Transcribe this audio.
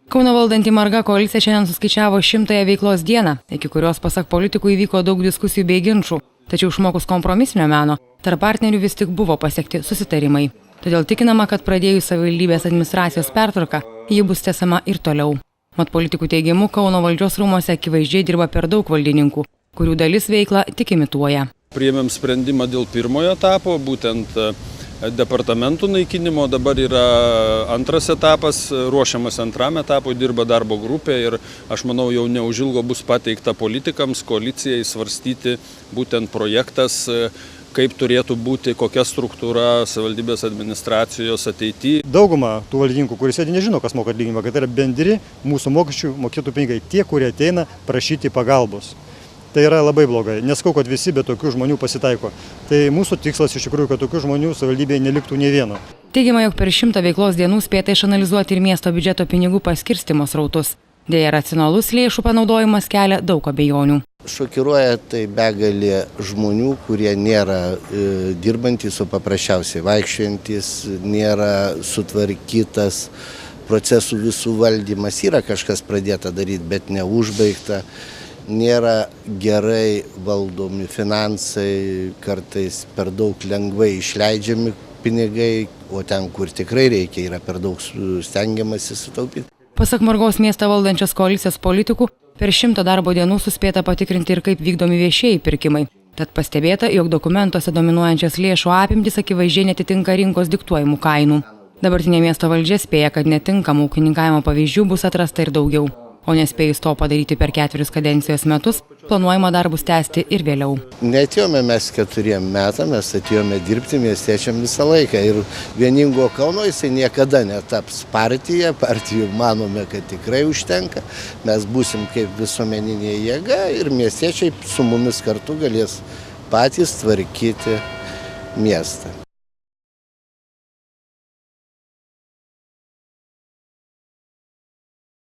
Kauno valdanti Marga koalicija šiandien suskaičiavo 100-ąją veiklos dieną, iki kurios pasak politikų įvyko daug diskusijų bei ginčų. Tačiau išmokus kompromisinio meno, tarp partnerių vis tik buvo pasiekti susitarimai. Todėl tikinama, kad pradėjus savivaldybės administracijos pertvarką, ji bus tęsiama ir toliau. Mat politikų teigimu, Kauno valdžios rūmose akivaizdžiai dirba per daug valdininkų, kurių dalis veiklą tik imituoja. Priėmėm sprendimą dėl pirmojo etapo, būtent departamentų naikinimo. Dabar yra antras etapas, ruošiamas antram etapui, dirba darbo grupė ir aš manau jau neužilgo bus pateikta politikams, koalicijai svarstyti būtent projektas, kaip turėtų būti, kokia struktūra savivaldybės administracijos ateityje. Dauguma tų valdininkų, kurie sėdi, nežino, kas moka atlyginimą, kad tai yra bendri mūsų mokesčių mokėtų pinigai, tie, kurie ateina prašyti pagalbos. Tai yra labai blogai. Neskau, kad visi, bet tokių žmonių pasitaiko. Tai mūsų tikslas iš tikrųjų, kad tokių žmonių savivaldybėje neliktų nei vieno. Teigiama, jog per 100 veiklos dienų spėta išanalizuoti ir miesto biudžeto pinigų paskirstymo srautus. Deja, racionalus lėšų panaudojimas kelia daug abejonių. Šokiruoja tai begalė žmonių, kurie nėra dirbantys, o paprasčiausiai vaikščiojantis, nėra sutvarkytas procesų visų valdymas. Yra kažkas pradėta daryti, bet neužbaigta. Nėra gerai valdomi finansai, kartais per daug lengvai išleidžiami pinigai, o ten, kur tikrai reikia, yra per daug stengiamasi sutaupyti. Pasak Margos miestą valdančios koalicijos politikų, per 100 darbo dienų suspėta patikrinti ir kaip vykdomi viešieji pirkimai. Tad pastebėta, jog dokumentuose dominuojančias lėšų apimtis akivaizdžiai netitinka rinkos diktuojamų kainų. Dabartinė miesto valdžia spėja, kad netinkamų ūkininkavimo pavyzdžių bus atrasta ir daugiau. O nespėjus to padaryti per 4 kadencijos metus, planuojama darbus tęsti ir vėliau. Neatėjome mes 4 metam, mes atėjome dirbti miestiečiam visą laiką. Ir vieningo Kauno jisai niekada netaps partija. Partijų manome, kad tikrai užtenka. Mes būsim kaip visuomeninė jėga ir miestiečiai su mumis kartu galės patys tvarkyti miestą.